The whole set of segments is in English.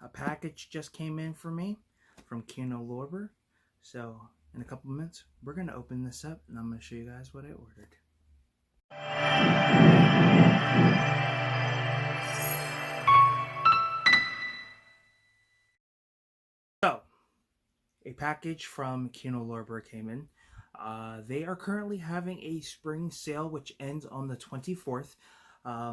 a package just came in for me from Kino Lorber. So in a couple minutes, we're going to open this up and I'm going to show you guys what I ordered. So, a package from Kino Lorber came in. They are currently having a spring sale which ends on the 24th.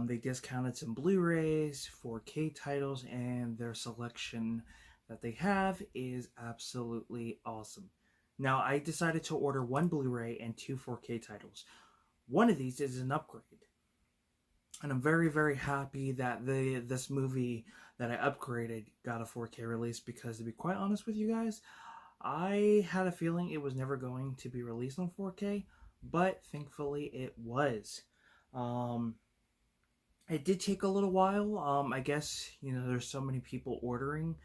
They discounted some Blu-rays, 4K titles, and their selection that they have is absolutely awesome. Now, I decided to order one Blu-ray and two 4K titles. One of these is an upgrade. And I'm very, very happy that this movie that I upgraded got a 4K release, because to be quite honest with you guys, I had a feeling it was never going to be released on 4K, but thankfully it was. It did take a little while. I guess, there's so many people ordering,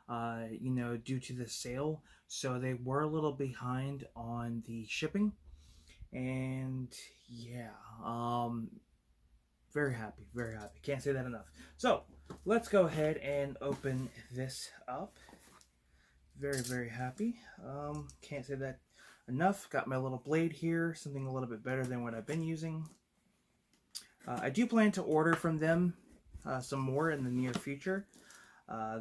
due to the sale. So they were a little behind on the shipping. And yeah, very happy, very happy. Can't say that enough. So let's go ahead and open this up. Very, very happy. Can't say that enough. Got my little blade here, something a little bit better than what I've been using. I do plan to order from them some more in the near future.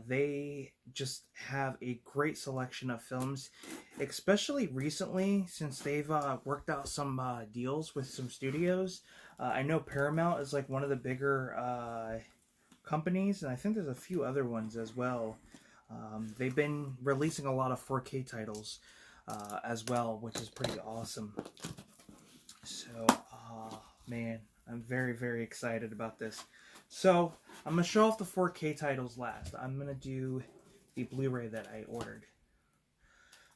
They just have a great selection of films, especially recently, since they've worked out some deals with some studios. I know Paramount is like one of the bigger companies, and I think there's a few other ones as well. They've been releasing a lot of 4K titles as well, which is pretty awesome. So, man, I'm very, very excited about this. So, I'm going to show off the 4K titles last. I'm going to do the Blu-ray that I ordered.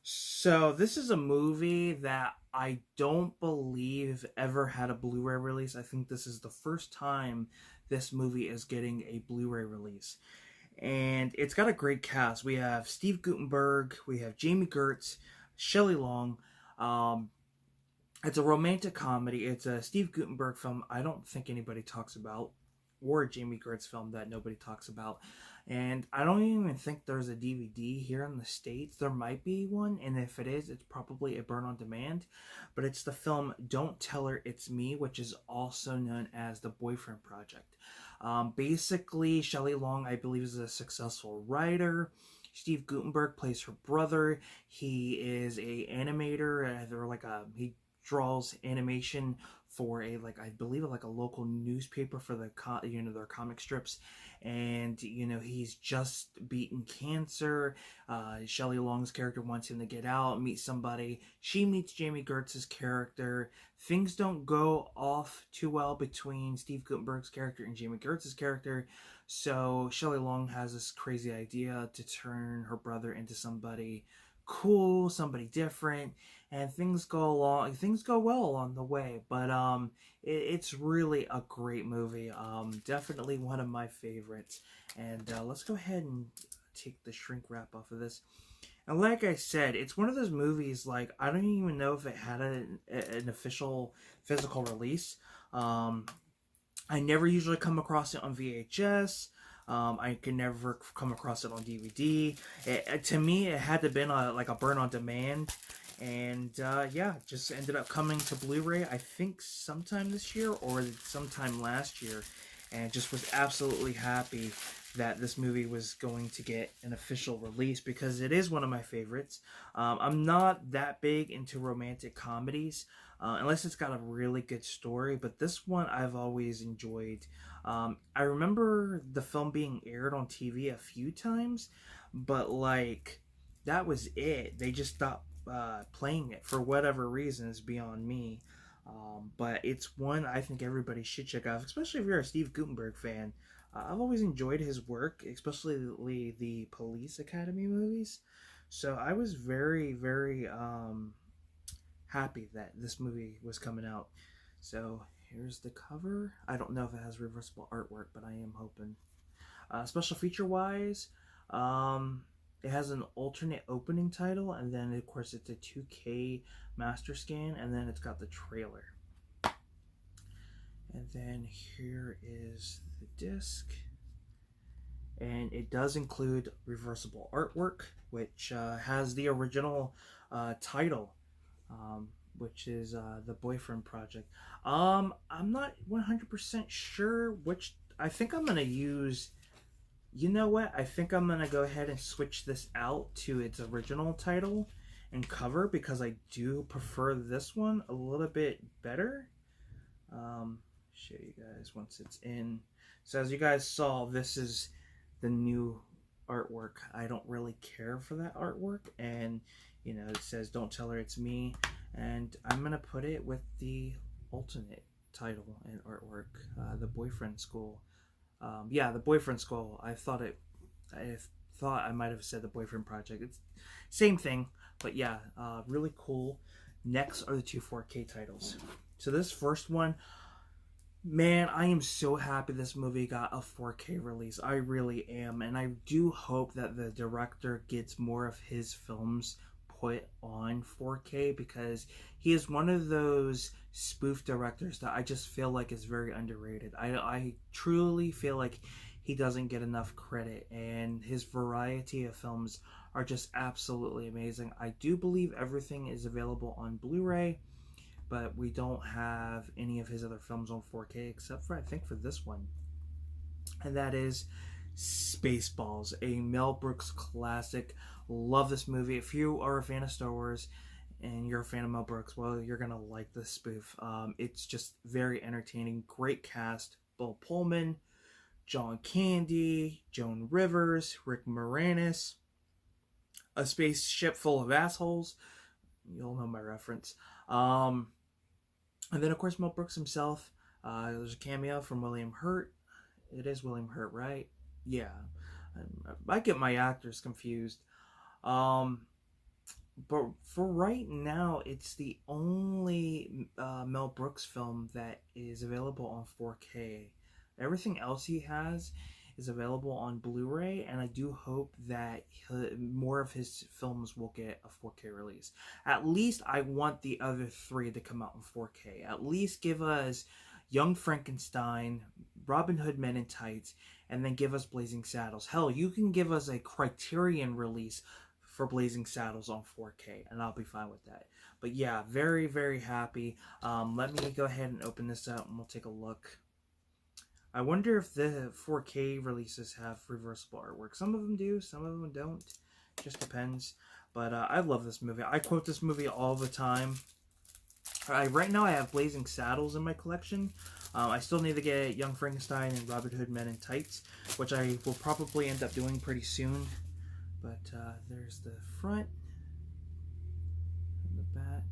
So, this is a movie that I don't believe ever had a Blu-ray release. I think this is the first time this movie is getting a Blu-ray release. And it's got a great cast. We have Steve Guttenberg, we have Jamie Gertz, Shelley Long. It's a romantic comedy. It's a Steve Guttenberg film I don't think anybody talks about, or a Jamie Gertz film that nobody talks about. And I don't even think there's a DVD here in the States. There might be one, and if it is, it's probably a burn on demand. But it's the film Don't Tell Her It's Me, which is also known as The Boyfriend Project. Basically, Shelley Long, I believe, is a successful writer. Steve Guttenberg plays her brother. He is a animator. He draws animation for I believe a local newspaper for their comic strips. And he's just beaten cancer. Shelley Long's character wants him to get out, meet somebody. She meets Jamie Gertz's character. Things don't go off too well between Steve Guttenberg's character and Jamie Gertz's character. So Shelley Long has this crazy idea to turn her brother into somebody cool, somebody different, and things go well along the way. But it's really a great movie. Definitely one of my favorites. And let's go ahead and take the shrink wrap off of this. And like I said, it's one of those movies, I don't even know if it had an official physical release. I never usually come across it on VHS. I could never come across it on DVD. To me, it had to have been a burn on demand. And yeah, just ended up coming to Blu-ray, I think sometime this year or sometime last year. And just was absolutely happy that this movie was going to get an official release, because it is one of my favorites. I'm not that big into romantic comedies, unless it's got a really good story, but this one I've always enjoyed. I remember the film being aired on TV a few times, but that was it. They just stopped playing it for whatever reasons beyond me. But it's one I think everybody should check out, especially if you're a Steve Guttenberg fan. I've always enjoyed his work, especially the Police Academy movies. So I was very, very happy that this movie was coming out. So here's the cover. I don't know if it has reversible artwork, but I am hoping. Special feature wise, it has an alternate opening title, and then of course it's a 2K master scan, and then it's got the trailer. And then here is the disc. and it does include reversible artwork, which has the original title, um, which is The Boyfriend Project. I'm not 100% sure which. I think I'm going to use. You know what? I think I'm going to go ahead and switch this out to its original title and cover, because I do prefer this one a little bit better. Show you guys once it's in. So as you guys saw, this is the new artwork. I don't really care for that artwork, and you know, it says don't tell her it's me, and I'm gonna put it with the alternate title and artwork, the Boyfriend School. Yeah, the Boyfriend School. I thought I might have said the Boyfriend Project. It's same thing, but yeah, really cool. Next are the two 4K titles. So this first one, man, I am so happy this movie got a 4K release. I really am, and I do hope that the director gets more of his films put on 4K, because he is one of those spoof directors that I just feel like is very underrated. I truly feel like he doesn't get enough credit, and his variety of films are just absolutely amazing. I do believe everything is available on Blu-ray, but we don't have any of his other films on 4K except for, I think, for this one. And that is Spaceballs, a Mel Brooks classic. Love this movie. If you are a fan of Star Wars and you're a fan of Mel Brooks, well, you're going to like this spoof. It's just very entertaining. Great cast. Bill Pullman, John Candy, Joan Rivers, Rick Moranis, a spaceship full of assholes. You'll know my reference. And then, of course, Mel Brooks himself. There's a cameo from William Hurt. It is William Hurt, right? Yeah. I get my actors confused. But for right now, it's the only Mel Brooks film that is available on 4K. Everything else he has is available on Blu-ray, and I do hope that more of his films will get a 4K release. At least I want the other three to come out in 4K. At least give us Young Frankenstein, Robin Hood Men in Tights, and then give us Blazing Saddles. Hell, you can give us a Criterion release for Blazing Saddles on 4K, and I'll be fine with that. But yeah, very, very happy. Let me go ahead and open this up, and we'll take a look. I wonder if the 4K releases have reversible artwork. Some of them do, some of them don't. Just depends. But I love this movie. I quote this movie all the time. Right now I have Blazing Saddles in my collection. I still need to get Young Frankenstein and Robin Hood Men in Tights, which I will probably end up doing pretty soon. But there's the front and the back.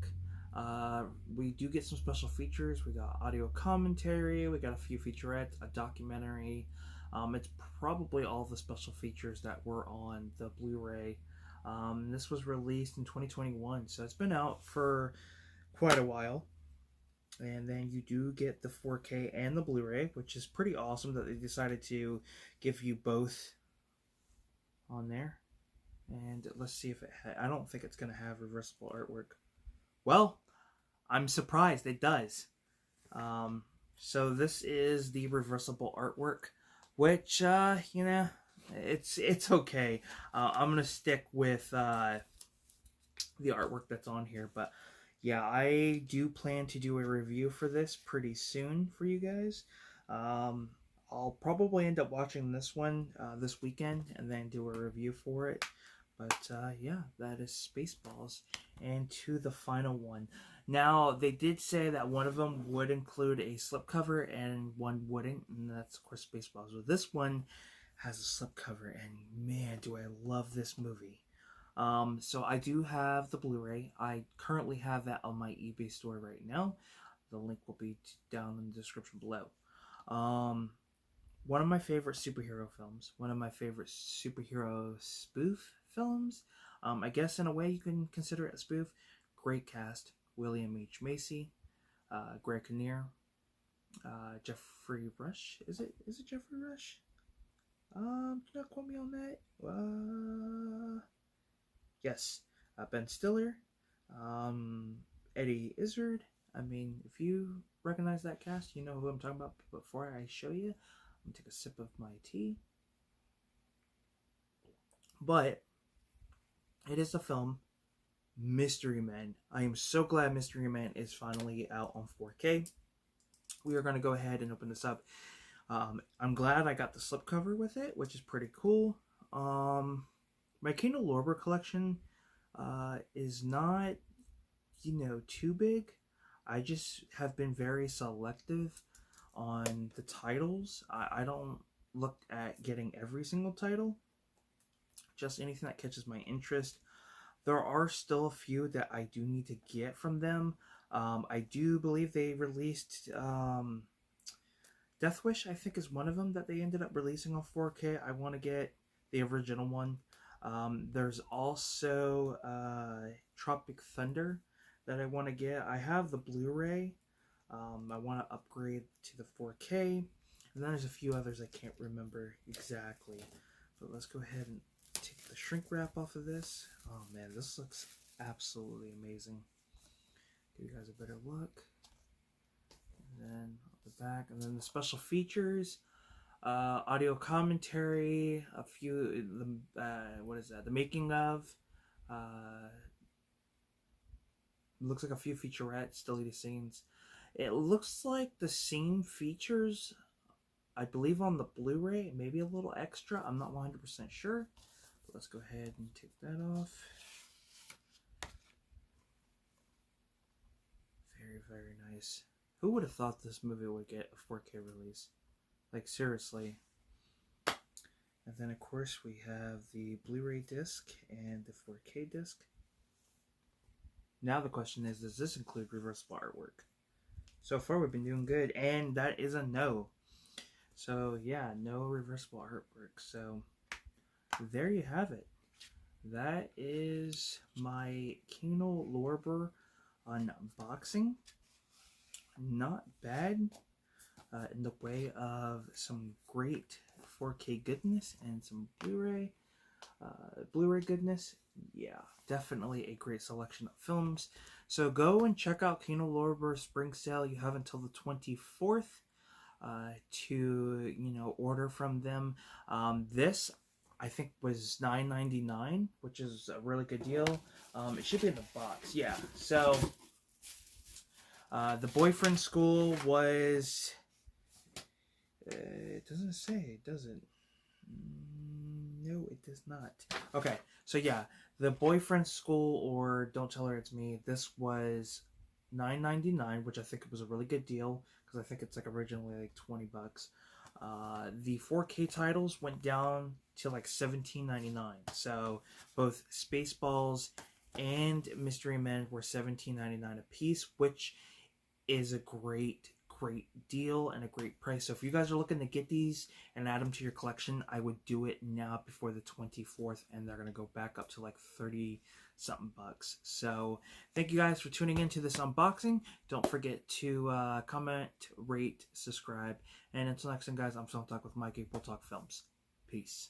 We do get some special features. We got audio commentary, we got a few featurettes, a documentary. It's probably all the special features that were on the Blu-ray. This was released in 2021, so it's been out for quite a while. And then you do get the 4K and the Blu-ray, which is pretty awesome that they decided to give you both on there. And let's see if it I don't think it's going to have reversible artwork. Well, I'm surprised it does. So this is the reversible artwork, which, you know, it's okay. I'm going to stick with the artwork that's on here. But yeah, I do plan to do a review for this pretty soon for you guys. I'll probably end up watching this one this weekend and then do a review for it. But yeah, that is Spaceballs. And to the final one. Now, they did say that one of them would include a slipcover and one wouldn't. And that's, of course, Spaceballs. Well, this one has a slipcover. And man, do I love this movie. So I do have the Blu-ray. I currently have that on my eBay store right now. The link will be down in the description below. One of my favorite superhero films. One of my favorite superhero spoof films. I guess in a way you can consider it a spoof. Great cast. William H. Macy, Greg Kinnear, Jeffrey Rush. Is it Jeffrey Rush? Do not quote me on that. Yes. Ben Stiller, Eddie Izzard. I mean, if you recognize that cast, you know who I'm talking about. Before I show you, I'm gonna take a sip of my tea. But it is the film Mystery Men. I am so glad Mystery Men is finally out on 4K. We are going to go ahead and open this up. I'm glad I got the slipcover with it, which is pretty cool. My Kino Lorber collection is not, too big. I just have been very selective on the titles. I don't look at getting every single title, just anything that catches my interest. There are still a few that I do need to get from them. I do believe they released Death Wish, I think, is one of them that they ended up releasing on 4K. I want to get the original one. There's also Tropic Thunder that I want to get. I have the Blu-ray. I want to upgrade to the 4K. And then there's a few others I can't remember exactly. But let's go ahead and take the shrink wrap off of this. Oh man, this looks absolutely amazing. Give you guys a better look. And then the back, and then the special features, audio commentary, a few, what is that? The making of. Looks like a few featurettes, deleted scenes. It looks like the same features, I believe, on the Blu-ray, maybe a little extra. I'm not 100% sure. But let's go ahead and take that off. Very, very nice. Who would have thought this movie would get a 4K release? Like, seriously. And then, of course, we have the Blu-ray disc and the 4K disc. Now the question is, does this include reversible artwork? So far, we've been doing good, and that is a no. So, yeah, no reversible artwork. So, there you have it. That is my Kino Lorber unboxing. Not bad in the way of some great 4K goodness and some Blu-ray goodness. Yeah, definitely a great selection of films. So go and check out Kino Lorber Spring Sale. You have until the 24th to order from them. This I think was $9.99, which is a really good deal. It should be in the box. Yeah. So the Boyfriend School was. It doesn't say, does it? No, it does not. Okay, so yeah, the Boyfriend School, or Don't Tell Her It's Me, this was $9.99, which I think was a really good deal, because I think it's like originally like $20. The 4K titles went down to like $17.99. So both Spaceballs and Mystery Men were $17.99 a piece, which is a great deal and a great price. So if you guys are looking to get these and add them to your collection, I would do it now before the 24th, and they're going to go back up to like 30 something bucks. So thank you guys for tuning into this unboxing. Don't forget to comment, rate, subscribe, and until next time, guys, I'm Film Talk with Mikey. We'll talk films. Peace.